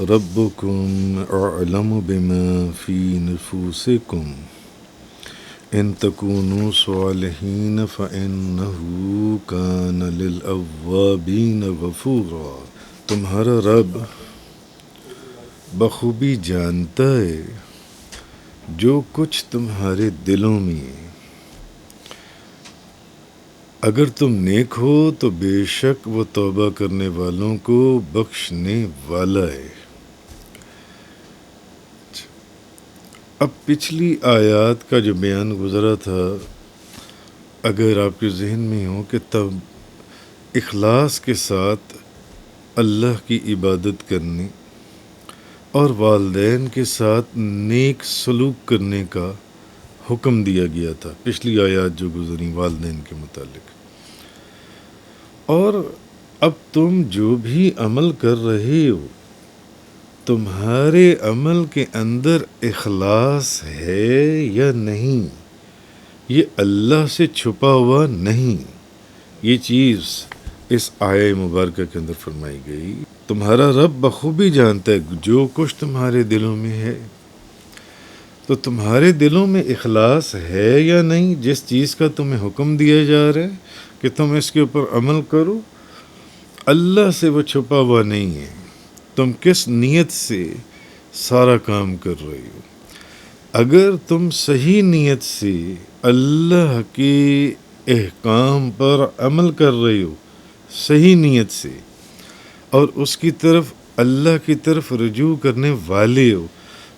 ربكم أعلم بما في نفوسكم إن تكونوا صالحين فإنه كان للأوابين غفورا۔ تمہارا رب بخوبی جانتا ہے جو کچھ تمہارے دلوں میں ہے، اگر تم نیک ہو تو بے شک وہ توبہ کرنے والوں کو بخشنے والا ہے۔ اب پچھلی آیات کا جو بیان گزرا تھا، اگر آپ کے ذہن میں ہو کہ تب اخلاص کے ساتھ اللہ کی عبادت کرنے اور والدین کے ساتھ نیک سلوک کرنے کا حکم دیا گیا تھا، پچھلی آیات جو گزری والدین کے متعلق۔ اور اب تم جو بھی عمل کر رہے ہو، تمہارے عمل کے اندر اخلاص ہے یا نہیں، یہ اللہ سے چھپا ہوا نہیں۔ یہ چیز اس آیہ مبارکہ کے اندر فرمائی گئی۔ تمہارا رب بخوبی جانتا ہے جو کچھ تمہارے دلوں میں ہے، تو تمہارے دلوں میں اخلاص ہے یا نہیں جس چیز کا تمہیں حکم دیا جا رہا ہے کہ تم اس کے اوپر عمل کرو، اللہ سے وہ چھپا ہوا نہیں ہے۔ تم کس نیت سے سارا کام کر رہے ہو؟ اگر تم صحیح نیت سے اللہ کے احکام پر عمل کر رہے ہو، صحیح نیت سے، اور اس کی طرف اللہ کی طرف رجوع کرنے والے ہو،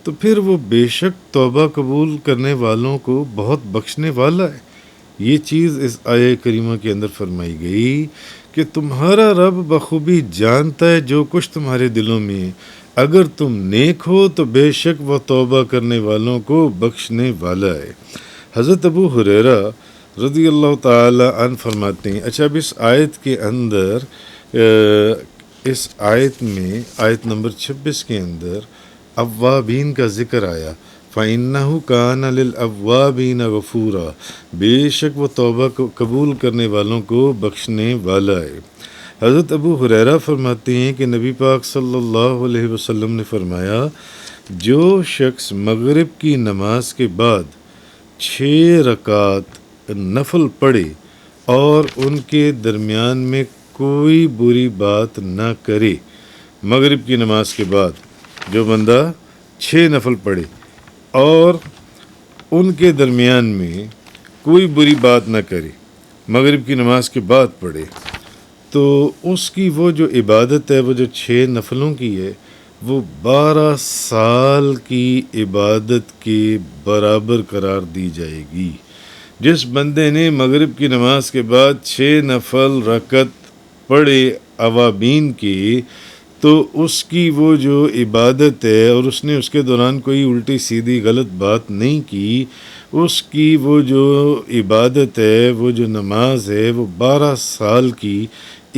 تو پھر وہ بے شک توبہ قبول کرنے والوں کو بہت بخشنے والا ہے۔ یہ چیز اس آیہ کریمہ کے اندر فرمائی گئی کہ تمہارا رب بخوبی جانتا ہے جو کچھ تمہارے دلوں میں ہے، اگر تم نیک ہو تو بے شک وہ توبہ کرنے والوں کو بخشنے والا ہے۔ حضرت ابو ہریرہ رضی اللہ تعالی عنہ فرماتے ہیں، اچھا اب اس آیت کے اندر اس آیت میں آیت نمبر 26 کے اندر اوابین کا ذکر آیا، فَإِنَّهُ كَانَ لِلْأَوَّابِينَ غَفُورًا، بے شک وہ توبہ کو قبول کرنے والوں کو بخشنے والا ہے۔ حضرت ابو ہریرہ فرماتے ہیں کہ نبی پاک صلی اللہ علیہ وسلم نے فرمایا، جو شخص مغرب کی نماز کے بعد 6 رکعت نفل پڑھے اور ان کے درمیان میں کوئی بری بات نہ کرے، مغرب کی نماز کے بعد جو بندہ 6 نفل پڑھے اور ان کے درمیان میں کوئی بری بات نہ کرے، مغرب کی نماز کے بعد پڑھے، تو اس کی وہ جو عبادت ہے، وہ جو 6 نفلوں کی ہے، وہ 12 سال کی عبادت کے برابر قرار دی جائے گی۔ جس بندے نے مغرب کی نماز کے بعد 6 نفل رکعت پڑھے اوابین کی، تو اس کی وہ جو عبادت ہے، اور اس نے اس کے دوران کوئی الٹی سیدھی غلط بات نہیں کی، اس کی وہ جو عبادت ہے، وہ جو نماز ہے، وہ 12 سال کی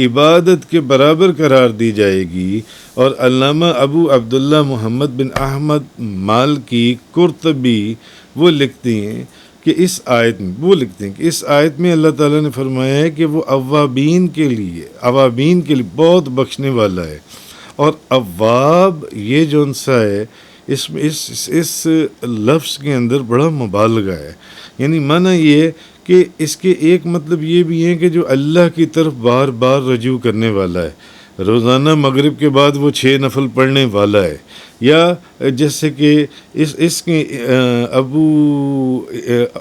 عبادت کے برابر قرار دی جائے گی۔ اور علامہ ابو عبداللہ محمد بن احمد مالکی قرطبی وہ لکھتے ہیں کہ اس آیت میں اللہ تعالیٰ نے فرمایا ہے کہ وہ اوابین کے لیے بہت بخشنے والا ہے۔ اور اواب یہ جو انسا ہے، اس لفظ کے اندر بڑا مبالغہ ہے، یعنی معنی یہ کہ اس کے ایک مطلب یہ بھی ہے کہ جو اللہ کی طرف بار بار رجوع کرنے والا ہے، روزانہ مغرب کے بعد وہ 6 نفل پڑھنے والا ہے، یا جیسے کہ اس کے ابو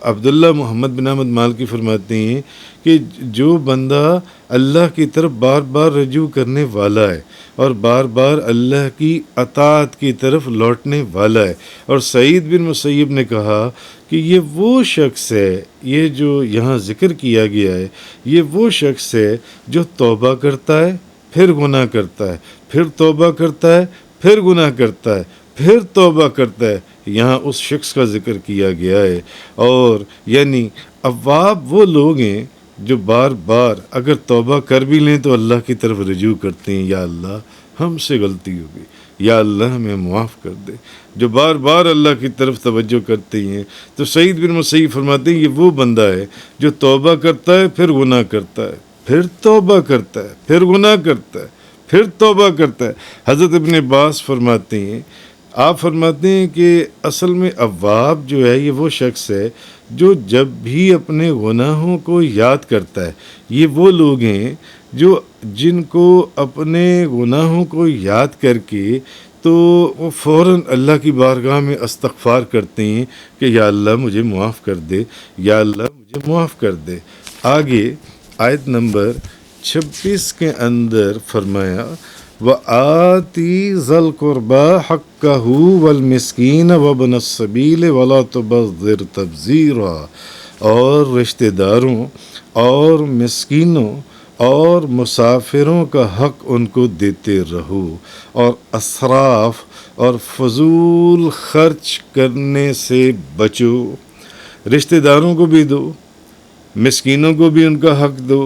عبداللہ محمد بن احمد مالکی فرماتے ہیں کہ جو بندہ اللہ کی طرف بار بار رجوع کرنے والا ہے اور بار بار اللہ کی اطاعت کی طرف لوٹنے والا ہے۔ اور سعید بن مسیب نے کہا کہ یہ وہ شخص ہے، یہ جو یہاں ذکر کیا گیا ہے، یہ وہ شخص ہے جو توبہ کرتا ہے، پھر گناہ کرتا ہے، پھر توبہ کرتا ہے، پھر گناہ کرتا ہے، پھر توبہ کرتا ہے۔ یہاں اس شخص کا ذکر کیا گیا ہے۔ اور یعنی اواب وہ لوگ ہیں جو بار بار اگر توبہ کر بھی لیں تو اللہ کی طرف رجوع کرتے ہیں، یا اللہ ہم سے غلطی ہو گئی، یا اللہ ہمیں معاف کر دے، جو بار بار اللہ کی طرف توجہ کرتے ہیں۔ تو سعید بن مسیب فرماتے ہیں یہ وہ بندہ ہے جو توبہ کرتا ہے، پھر گناہ کرتا ہے، پھر توبہ کرتا ہے، پھر گناہ کرتا ہے، پھر توبہ کرتا ہے۔ حضرت ابن عباس فرماتے ہیں، آپ فرماتے ہیں کہ اصل میں اواب جو ہے یہ وہ شخص ہے جو جب بھی اپنے گناہوں کو یاد کرتا ہے۔ یہ وہ لوگ ہیں جو جن کو اپنے گناہوں کو یاد کر کے تو وہ فوراً اللہ کی بارگاہ میں استغفار کرتے ہیں کہ یا اللہ مجھے معاف کر دے، یا اللہ مجھے معاف کر دے۔ آگے آیت نمبر 26 کے اندر فرمایا وَآتِ ذَا الْقُرْبَى حَقَّهُ وَالْمِسْكِينَ وَابْنَ السَّبِيلِ وَلَا تُبَذِّرْ تَبْذِيرًا، اور رشتہ داروں اور مسکینوں اور مسافروں کا حق ان کو دیتے رہو، اور اسراف اور فضول خرچ کرنے سے بچو۔ رشتہ داروں کو بھی دو، مسکینوں کو بھی ان کا حق دو،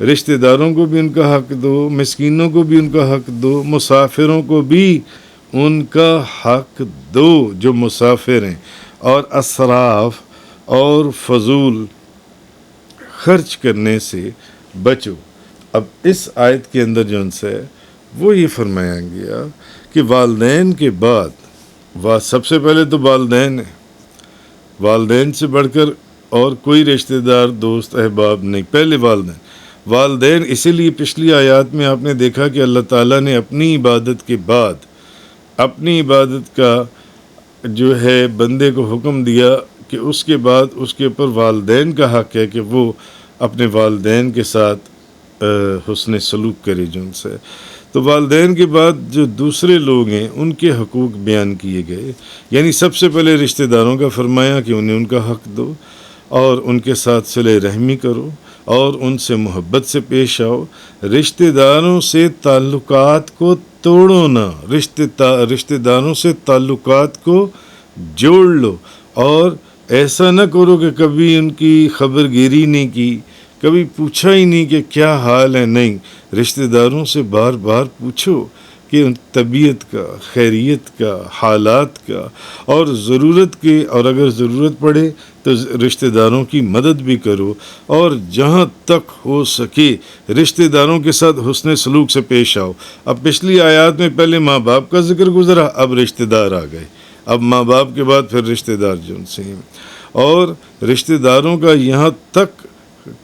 رشتہ داروں کو بھی ان کا حق دو، مسکینوں کو بھی ان کا حق دو، مسافروں کو بھی ان کا حق دو جو مسافر ہیں، اور اسراف اور فضول خرچ کرنے سے بچو۔ اب اس آیت کے اندر جو ان سے وہ یہ فرمایا گیا کہ والدین کے بعد سب سے پہلے تو والدین ہیں، والدین سے بڑھ کر اور کوئی رشتہ دار دوست احباب نہیں، پہلے والدین۔ اسی لیے پچھلی آیات میں آپ نے دیکھا کہ اللہ تعالیٰ نے اپنی عبادت کے بعد اپنی عبادت کا جو ہے بندے کو حکم دیا کہ اس کے بعد اس کے اوپر والدین کا حق ہے کہ وہ اپنے والدین کے ساتھ حسن سلوک کرے جو ان سے۔ تو والدین کے بعد جو دوسرے لوگ ہیں ان کے حقوق بیان کیے گئے، یعنی سب سے پہلے رشتہ داروں کا فرمایا کہ انہیں ان کا حق دو اور ان کے ساتھ صلہ رحمی کرو اور ان سے محبت سے پیش آؤ۔ رشتہ داروں سے تعلقات کو توڑو نہ، رشتہ داروں سے تعلقات کو جوڑ لو، اور ایسا نہ کرو کہ کبھی ان کی خبر گیری نہیں کی، کبھی پوچھا ہی نہیں کہ کیا حال ہے۔ نہیں، رشتہ داروں سے بار بار پوچھو کہ طبیعت کا، خیریت کا، حالات کا، اور ضرورت کے، اور اگر ضرورت پڑے تو رشتہ داروں کی مدد بھی کرو، اور جہاں تک ہو سکے رشتہ داروں کے ساتھ حسن سلوک سے پیش آؤ۔ اب پچھلی آیات میں پہلے ماں باپ کا ذکر گزرا، اب رشتہ دار آ گئے، اب ماں باپ کے بعد پھر رشتہ دار جو ان سے ہیں، اور رشتہ داروں کا یہاں تک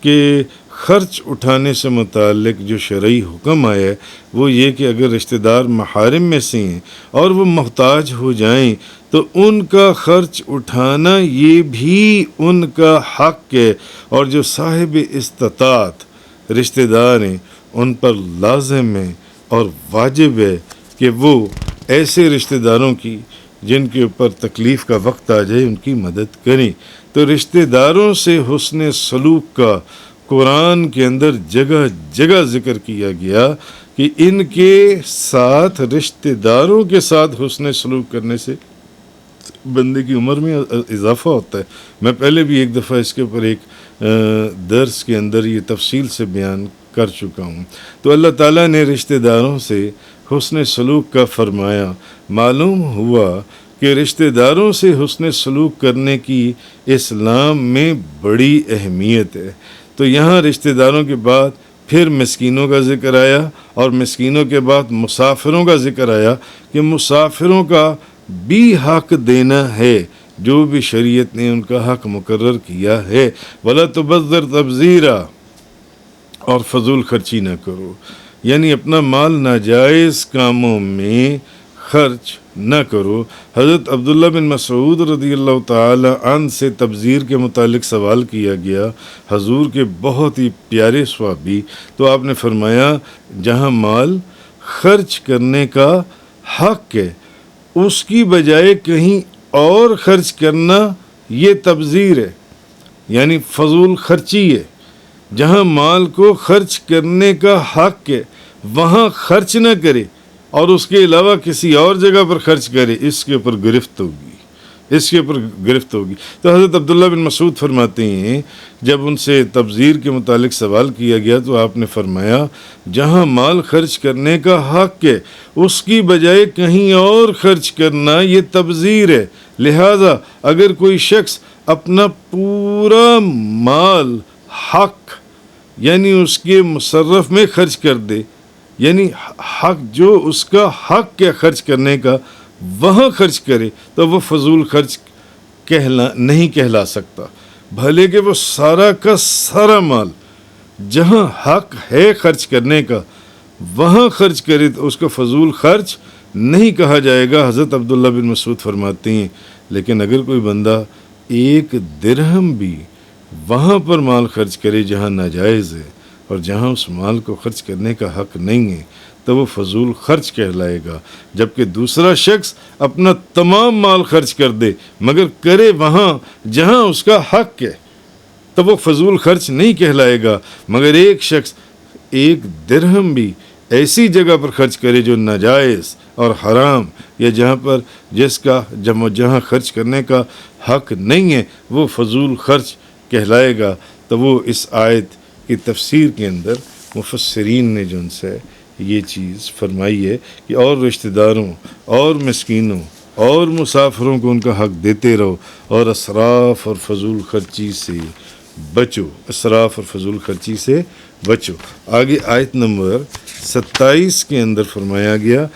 کہ خرچ اٹھانے سے متعلق جو شرعی حکم آیا ہے وہ یہ کہ اگر رشتہ دار محارم میں سے ہیں اور وہ محتاج ہو جائیں تو ان کا خرچ اٹھانا یہ بھی ان کا حق ہے، اور جو صاحب استطاعت رشتہ دار ہیں ان پر لازم ہے اور واجب ہے کہ وہ ایسے رشتہ داروں کی جن کے اوپر تکلیف کا وقت آ جائے ان کی مدد کریں۔ تو رشتہ داروں سے حسن سلوک کا قرآن کے اندر جگہ جگہ ذکر کیا گیا کہ ان کے ساتھ، رشتہ داروں کے ساتھ حسن سلوک کرنے سے بندے کی عمر میں اضافہ ہوتا ہے۔ میں پہلے بھی ایک دفعہ اس کے اوپر ایک درس کے اندر یہ تفصیل سے بیان کر چکا ہوں۔ تو اللہ تعالیٰ نے رشتہ داروں سے حسن سلوک کا فرمایا۔ معلوم ہوا کہ رشتہ داروں سے حسن سلوک کرنے کی اسلام میں بڑی اہمیت ہے۔ تو یہاں رشتہ داروں کے بعد پھر مسکینوں کا ذکر آیا، اور مسکینوں کے بعد مسافروں کا ذکر آیا کہ مسافروں کا بھی حق دینا ہے جو بھی شریعت نے ان کا حق مقرر کیا ہے۔ وَلَا تُبَذِّرْ تَبْذِيرًا، اور فضول خرچی نہ کرو، یعنی اپنا مال ناجائز کاموں میں خرچ نہ کرو۔ حضرت عبداللہ بن مسعود رضی اللہ تعالی عنہ سے تبذیر کے متعلق سوال کیا گیا، حضور کے بہت ہی پیارے صحابی، تو آپ نے فرمایا جہاں مال خرچ کرنے کا حق ہے اس کی بجائے کہیں اور خرچ کرنا یہ تبذیر ہے، یعنی فضول خرچی ہے۔ جہاں مال کو خرچ کرنے کا حق ہے وہاں خرچ نہ کرے اور اس کے علاوہ کسی اور جگہ پر خرچ کرے، اس کے اوپر گرفت ہوگی۔ تو حضرت عبداللہ بن مسعود فرماتے ہیں جب ان سے تبذیر کے متعلق سوال کیا گیا تو آپ نے فرمایا جہاں مال خرچ کرنے کا حق ہے اس کی بجائے کہیں اور خرچ کرنا یہ تبذیر ہے۔ لہذا اگر کوئی شخص اپنا پورا مال حق یعنی اس کے مصرف میں خرچ کر دے، یعنی حق جو اس کا حق کے خرچ کرنے کا وہاں خرچ کرے تو وہ فضول خرچ نہیں کہلا سکتا، بھلے کہ وہ سارا کا سارا مال جہاں حق ہے خرچ کرنے کا وہاں خرچ کرے تو اس کو فضول خرچ نہیں کہا جائے گا۔ حضرت عبداللہ بن مسعود فرماتے ہیں لیکن اگر کوئی بندہ 1 درہم بھی وہاں پر مال خرچ کرے جہاں ناجائز ہے اور جہاں اس مال کو خرچ کرنے کا حق نہیں ہے تو وہ فضول خرچ کہلائے گا، جبکہ دوسرا شخص اپنا تمام مال خرچ کر دے مگر کرے وہاں جہاں اس کا حق ہے تو وہ فضول خرچ نہیں کہلائے گا، مگر ایک شخص 1 درہم بھی ایسی جگہ پر خرچ کرے جو ناجائز اور حرام یا جہاں خرچ کرنے کا حق نہیں ہے وہ فضول خرچ کہلائے گا۔ تو وہ اس آیت کی تفسیر کے اندر مفسرین نے جو ان سے یہ چیز فرمائی ہے کہ اور رشتہ داروں اور مسکینوں اور مسافروں کو ان کا حق دیتے رہو اور اسراف اور فضول خرچی سے بچو، اسراف اور فضول خرچی سے بچو۔ آگے آیت نمبر 27 کے اندر فرمایا گیا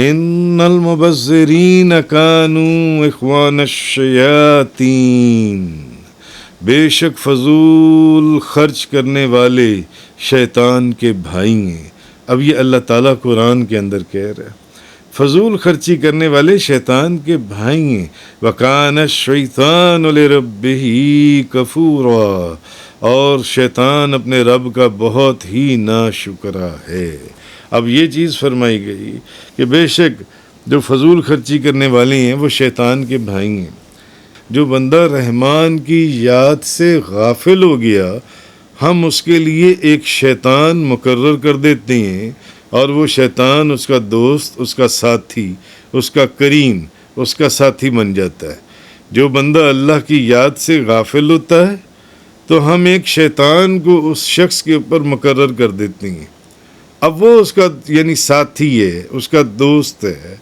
ان المبذرین کانوا اخوان الشیاطین، بے شک فضول خرچ کرنے والے شیطان کے بھائی ہیں۔ اب یہ اللہ تعالیٰ قرآن کے اندر کہہ رہا ہے فضول خرچی کرنے والے شیطان کے بھائی ہیں۔ وَكَانَ الشَّيْطَانُ لِرَبِّهِ كَفُورًا، اور شیطان اپنے رب کا بہت ہی ناشکرا ہے۔ اب یہ چیز فرمائی گئی کہ بے شک جو فضول خرچی کرنے والے ہیں وہ شیطان کے بھائی ہیں۔ جو بندہ رحمان کی یاد سے غافل ہو گیا ہم اس کے لیے ایک شیطان مقرر کر دیتے ہیں اور وہ شیطان اس کا دوست، اس کا ساتھی، اس کا کریم، اس کا ساتھی بن جاتا ہے۔ جو بندہ اللہ کی یاد سے غافل ہوتا ہے تو ہم ایک شیطان کو اس شخص کے اوپر مقرر کر دیتے ہیں۔ اب وہ اس کا یعنی ساتھی ہے، اس کا دوست ہے،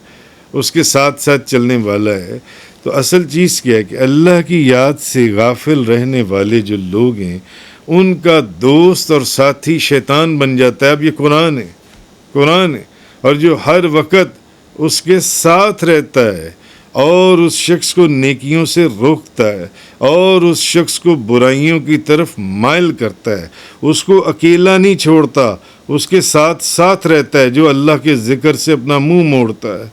اس کے ساتھ ساتھ چلنے والا ہے۔ تو اصل چیز کیا ہے کہ اللہ کی یاد سے غافل رہنے والے جو لوگ ہیں ان کا دوست اور ساتھی شیطان بن جاتا ہے۔ اب یہ قرآن ہے اور جو ہر وقت اس کے ساتھ رہتا ہے اور اس شخص کو نیکیوں سے روکتا ہے اور اس شخص کو برائیوں کی طرف مائل کرتا ہے، اس کو اکیلا نہیں چھوڑتا، اس کے ساتھ ساتھ رہتا ہے، جو اللہ کے ذکر سے اپنا منہ موڑتا ہے،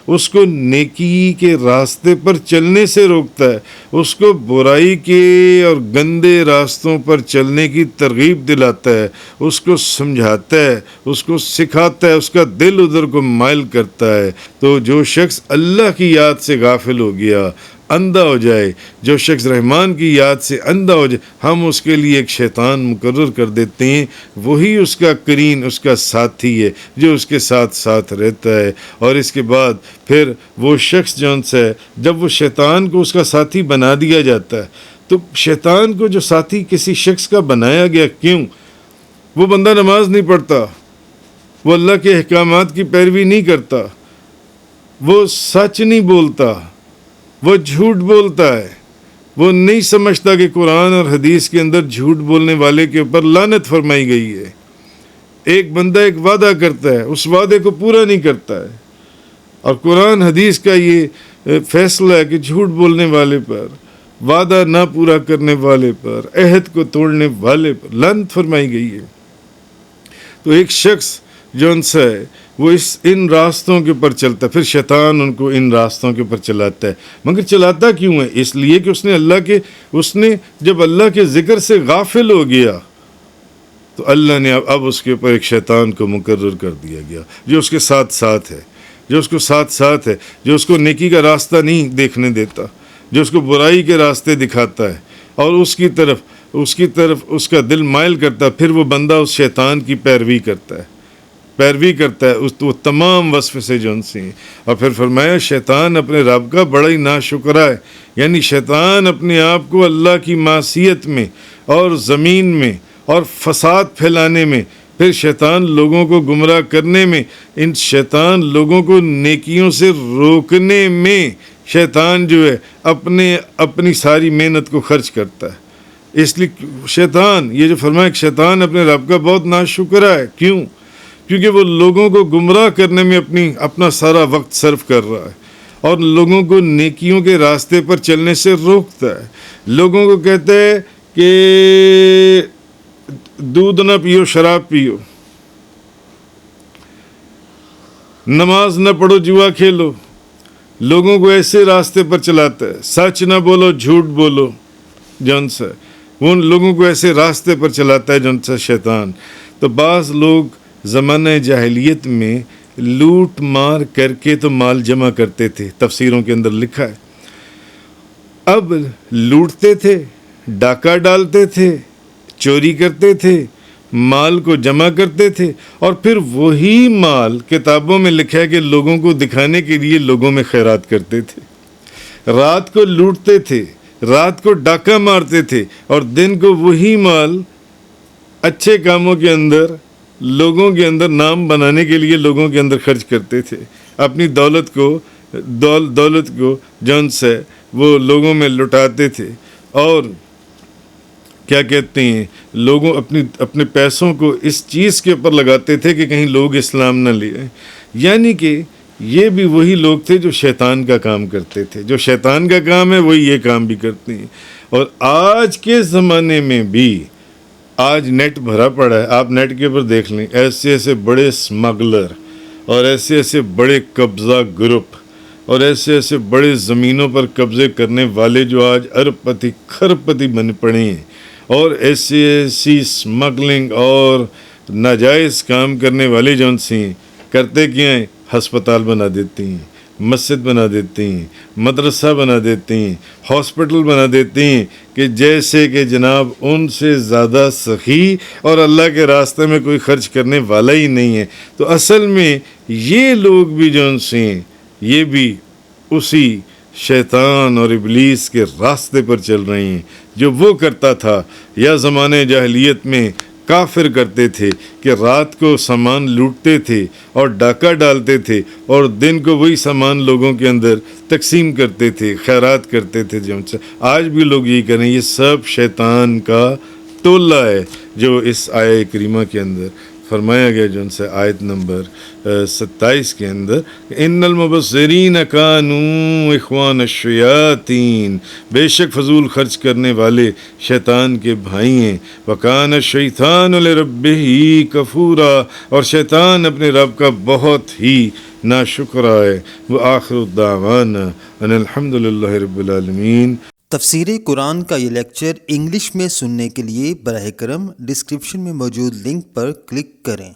اس کو نیکی کے راستے پر چلنے سے روکتا ہے، اس کو برائی کے اور گندے راستوں پر چلنے کی ترغیب دلاتا ہے، اس کو سمجھاتا ہے، اس کو سکھاتا ہے، اس کا دل ادھر کو مائل کرتا ہے۔ تو جو شخص اللہ کی یاد سے غافل ہو گیا، اندھا ہو جائے، جو شخص رحمان کی یاد سے اندھا ہو جائے، ہم اس کے لیے ایک شیطان مقرر کر دیتے ہیں، وہی اس کا کرین، اس کا ساتھی ہے جو اس کے ساتھ ساتھ رہتا ہے۔ اور اس کے بعد پھر وہ شخص جون سے جب وہ شیطان کو اس کا ساتھی بنا دیا جاتا ہے تو شیطان کو جو ساتھی کسی شخص کا بنایا گیا، کیوں؟ وہ بندہ نماز نہیں پڑھتا، وہ اللہ کے احکامات کی پیروی نہیں کرتا، وہ سچ نہیں بولتا، وہ جھوٹ بولتا ہے، وہ نہیں سمجھتا کہ قرآن اور حدیث کے اندر جھوٹ بولنے والے کے اوپر لعنت فرمائی گئی ہے۔ ایک بندہ ایک وعدہ کرتا ہے، اس وعدے کو پورا نہیں کرتا ہے، اور قرآن حدیث کا یہ فیصلہ ہے کہ جھوٹ بولنے والے پر، وعدہ نہ پورا کرنے والے پر، عہد کو توڑنے والے پر لعنت فرمائی گئی ہے۔ تو ایک شخص جو ان سے وہ ان راستوں کے اوپر چلتا ہے، پھر شیطان ان کو ان راستوں کے اوپر چلاتا ہے، مگر چلاتا کیوں ہے؟ اس لیے کہ اس نے جب اللہ کے ذکر سے غافل ہو گیا تو اللہ نے اب اس کے اوپر ایک شیطان کو مقرر کر دیا گیا جو اس کے ساتھ ساتھ ہے، جو اس کو ساتھ ہے، جو اس کو نیکی کا راستہ نہیں دیکھنے دیتا، جو اس کو برائی کے راستے دکھاتا ہے اور اس کی طرف اس کا دل مائل کرتا ہے۔ پھر وہ بندہ اس شیطان کی پیروی کرتا ہے وہ تمام وصف سے جو ان سے ہیں۔ اور پھر فرمایا شیطان اپنے رب کا بڑا ہی ناشکرا ہے، یعنی شیطان اپنے آپ کو اللہ کی معصیت میں اور زمین میں اور فساد پھیلانے میں، پھر شیطان لوگوں کو گمراہ کرنے میں، شیطان لوگوں کو نیکیوں سے روکنے میں شیطان جو ہے اپنی ساری محنت کو خرچ کرتا ہے۔ اس لیے شیطان یہ جو فرمایا کہ شیطان اپنے رب کا بہت ناشکرا ہے، کیوں؟ کیونکہ وہ لوگوں کو گمراہ کرنے میں اپنا سارا وقت صرف کر رہا ہے اور لوگوں کو نیکیوں کے راستے پر چلنے سے روکتا ہے. لوگوں کو کہتا ہے کہ دودھ نہ پیو، شراب پیو، نماز نہ پڑھو، جوا کھیلو. لوگوں کو ایسے راستے پر چلاتا ہے. سچ نہ بولو، جھوٹ بولو، جون سا وہ ان لوگوں کو ایسے راستے پر چلاتا ہے جون سا شیطان. تو بعض لوگ زمانہ جاہلیت میں لوٹ مار کر کے تو مال جمع کرتے تھے، تفسیروں کے اندر لکھا ہے. اب لوٹتے تھے، ڈاکہ ڈالتے تھے، چوری کرتے تھے، مال کو جمع کرتے تھے، اور پھر وہی مال کتابوں میں لکھا ہے کہ لوگوں کو دکھانے کے لیے لوگوں میں خیرات کرتے تھے. رات کو لوٹتے تھے، رات کو ڈاکہ مارتے تھے، اور دن کو وہی مال اچھے کاموں کے اندر لوگوں کے اندر نام بنانے کے لیے لوگوں کے اندر خرچ کرتے تھے. اپنی دولت کو جون سے وہ لوگوں میں لٹاتے تھے، اور کیا کہتے ہیں، لوگوں اپنے پیسوں کو اس چیز کے اوپر لگاتے تھے کہ کہیں لوگ اسلام نہ لے آئیں. یعنی کہ یہ بھی وہی لوگ تھے جو شیطان کا کام کرتے تھے. جو شیطان کا کام ہے وہی یہ کام بھی کرتے ہیں. اور آج کے زمانے میں بھی آج نیٹ بھرا پڑا ہے، آپ نیٹ کے اوپر دیکھ لیں، ایسے بڑے اسمگلر اور ایسے بڑے قبضہ گروپ اور ایسے بڑے زمینوں پر قبضے کرنے والے جو آج ارب پتی کھرب پتی بن پڑے ہیں، اور ایسی اسمگلنگ اور ناجائز کام کرنے والے جو ان سے کرتے کیا ہیں، ہسپتال بنا دیتے ہیں، مسجد بنا دیتے ہیں، مدرسہ بنا دیتے ہیں، ہاسپٹل بنا دیتے ہیں، کہ جیسے کہ جناب ان سے زیادہ سخی اور اللہ کے راستے میں کوئی خرچ کرنے والا ہی نہیں ہے. تو اصل میں یہ لوگ بھی جو ان سے ہیں، یہ بھی اسی شیطان اور ابلیس کے راستے پر چل رہے ہیں جو وہ کرتا تھا یا زمانے جاہلیت میں کافر کرتے تھے، کہ رات کو سامان لوٹتے تھے اور ڈاکہ ڈالتے تھے، اور دن کو وہی سامان لوگوں کے اندر تقسیم کرتے تھے، خیرات کرتے تھے. آج بھی لوگ یہی کریں. یہ سب شیطان کا ٹولہ ہے جو اس آیہ کریمہ کے اندر فرمایا گیا، جو ان سے آیت نمبر 27 کے اندر، ان المبذرین کانوا اخوان الشیاطین، بے شک فضول خرچ کرنے والے شیطان کے بھائی ہیں. وکان الشیطان لربہ کفورا، اور شیطان اپنے رب کا بہت ہی ناشکرا ہے. وآخر الدعوانا ان الحمد للہ رب العالمین. تفسیر قرآن کا یہ لیکچر انگلش میں سننے کے لیے براہ کرم ڈسکرپشن میں موجود لنک پر کلک کریں.